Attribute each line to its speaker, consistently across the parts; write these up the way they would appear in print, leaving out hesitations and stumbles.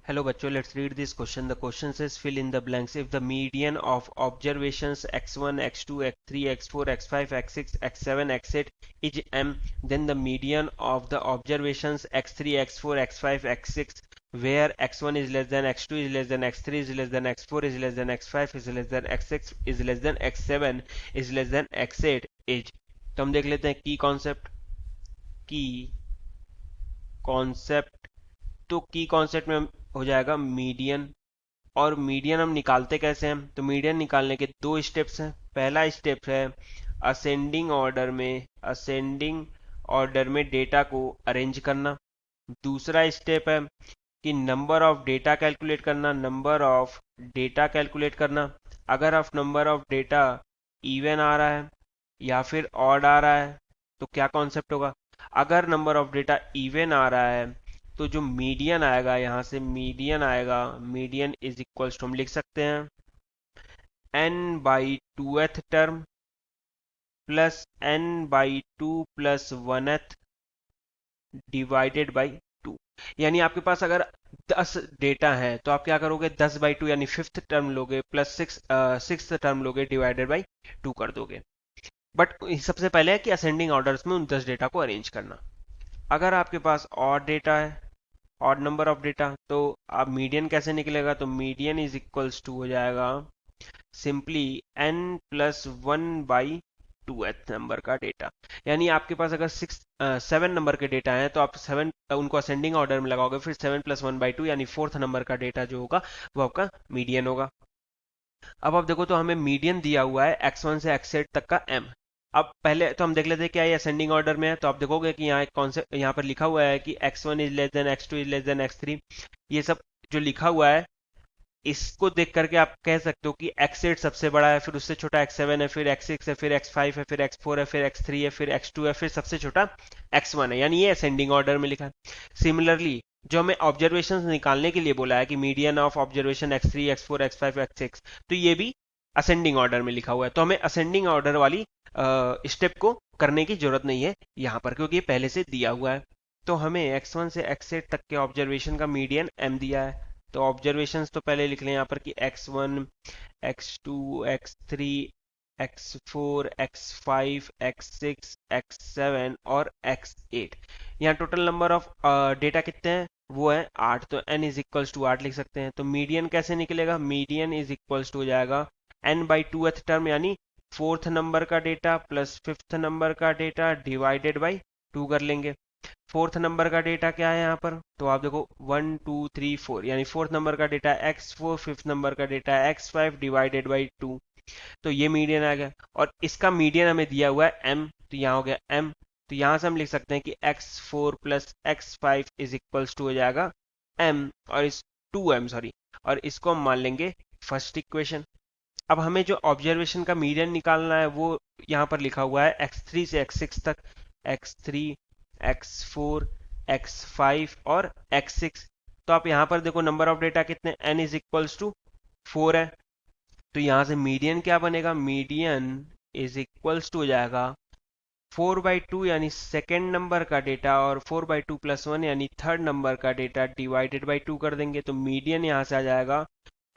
Speaker 1: Hello बच्चों, let's read this question. The question says fill in the blanks. If the median of observations x1, x2, x3, x4, x5, x6, x7, x8 is m, then the median of the observations x3, x4, x5, x6 where x1 is less than x2 is less than x3 is less than x4 is less than x5 is less than x6 is less than x7 is less than x8 is. तो हम देख लेते हैं की concept. तो की concept में हो जाएगा मीडियन। और मीडियन हम निकालते कैसे हैं? तो मीडियन निकालने के दो स्टेप्स हैं। पहला स्टेप है असेंडिंग ऑर्डर में डेटा को अरेंज करना। दूसरा स्टेप है कि नंबर ऑफ डेटा कैलकुलेट करना। अगर आप नंबर ऑफ डेटा इवन आ रहा है या फिर ऑड आ रहा है तो क्या कॉन्सेप्ट होगा? अगर नंबर ऑफ डेटा इवन आ रहा है तो जो मीडियन आएगा, यहाँ से मीडियन आएगा, मीडियन इज इक्वल्स टू हम लिख सकते हैं n/2th term plus n/2 plus 1th divided by 2। यानी आपके पास अगर 10 डेटा है तो आप क्या करोगे? 10/2 यानी फिफ्थ टर्म लोगे प्लस सिक्स टर्म लोगे डिवाइडेड बाई 2 कर दोगे। बट सबसे पहले है कि असेंडिंग ऑर्डर्स में उन 10 डेटा को अरेंज करना। अगर आपके पास और डेटा है, ऑड नंबर ऑफ डेटा, तो आप मीडियन कैसे निकलेगा? तो मीडियन इज इक्वल्स टू हो जाएगा सिंपली n+1/2th नंबर का डेटा। यानी आपके पास अगर 7 नंबर के डेटा हैं तो आप 7 उनको असेंडिंग ऑर्डर में लगाओगे, फिर 7+1/2 यानी फोर्थ नंबर का डेटा जो होगा वो आपका मीडियन होगा। अब आप देखो तो हमें मीडियन दिया हुआ है x1 से x8 तक का m। अब पहले तो हम देख लेते हैं क्या ये असेंडिंग ऑर्डर में है। तो आप देखोगे कि यहाँ एक कॉन्सेप्ट यहाँ पर लिखा हुआ है कि x1 is less than x2 is less than x3। ये सब जो लिखा हुआ है इसको देख करके आप कह सकते हो कि x8 सबसे बड़ा है, फिर उससे छोटा x7 है, फिर x6 है, फिर x5 है, फिर x4 है, फिर x3 है, फिर x2 है, फिर सबसे छोटा x1 है। यानी ये असेंडिंग ऑर्डर में लिखा है। सिमिलरली जो हमें ऑब्जर्वेशंस निकालने के लिए बोला है कि median of observation x3, x4, x5, x6, तो ये भी असेंडिंग ऑर्डर में लिखा हुआ है। तो हमें असेंडिंग ऑर्डर वाली स्टेप को करने की जरूरत नहीं है यहाँ पर, क्योंकि ये पहले से दिया हुआ है। तो हमें x1 से x8 तक के ऑब्जर्वेशन का मीडियन m दिया है। तो ऑब्जर्वेशंस तो पहले लिख लें यहाँ पर कि x1, x2, x3, x4, x5, x6, x7 और x8। यहाँ टोटल नंबर ऑफ डेटा कितने हैं? वो है 8। तो n इज इक्वल्स टू 8 लिख सकते हैं। तो मीडियन कैसे निकलेगा? मीडियन इज इक्वल्स टू हो जाएगा n/2th टर्म यानी फोर्थ नंबर का डेटा प्लस फिफ्थ नंबर का डेटा डिवाइडेड बाई 2 कर लेंगे। फोर्थ नंबर का डेटा क्या है यहाँ पर? तो आप देखो 1 2 3 4 यानी फोर्थ नंबर का डेटा x4, फिफ्थ नंबर का डेटा x5 डिवाइडेड बाई 2। तो ये मीडियन आ गया और इसका मीडियन हमें दिया हुआ है m, तो यहाँ हो गया m। तो यहाँ से हम लिख सकते हैं कि x4 plus x5 is equals to हो जाएगा m और इस 2m सॉरी, और इसको हम मान लेंगे फर्स्ट इक्वेशन। अब हमें जो ऑब्जर्वेशन का मीडियन निकालना है वो यहाँ पर लिखा हुआ है x3 से x6 तक, x3, x4, x5 और x6। तो आप यहाँ पर देखो नंबर ऑफ डेटा कितने, n इज इक्वल्स टू 4 है। तो यहाँ से मीडियन क्या बनेगा? मीडियन इज इक्वल्स टू हो जाएगा 4/2 यानी सेकेंड नंबर का डेटा और 4/2 प्लस 1 यानी थर्ड नंबर का डेटा डिवाइडेड बाई 2 कर देंगे। तो मीडियन यहाँ से आ जाएगा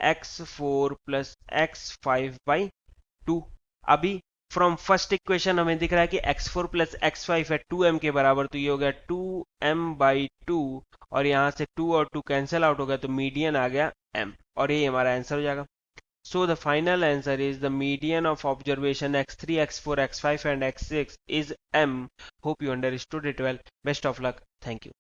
Speaker 1: x4 प्लस x5/2। अभी फ्रॉम फर्स्ट इक्वेशन हमें दिख रहा है कि x4 प्लस x5 है 2m के बराबर, तो ये हो गया 2m/2 और यहाँ से 2 और 2 कैंसिल आउट हो गया, तो मीडियन आ गया m और ये हमारा आंसर हो जाएगा। So the final answer is the median of observation x3, x4, x5 and x6 is m. Hope you understood it well. Best of luck. Thank you.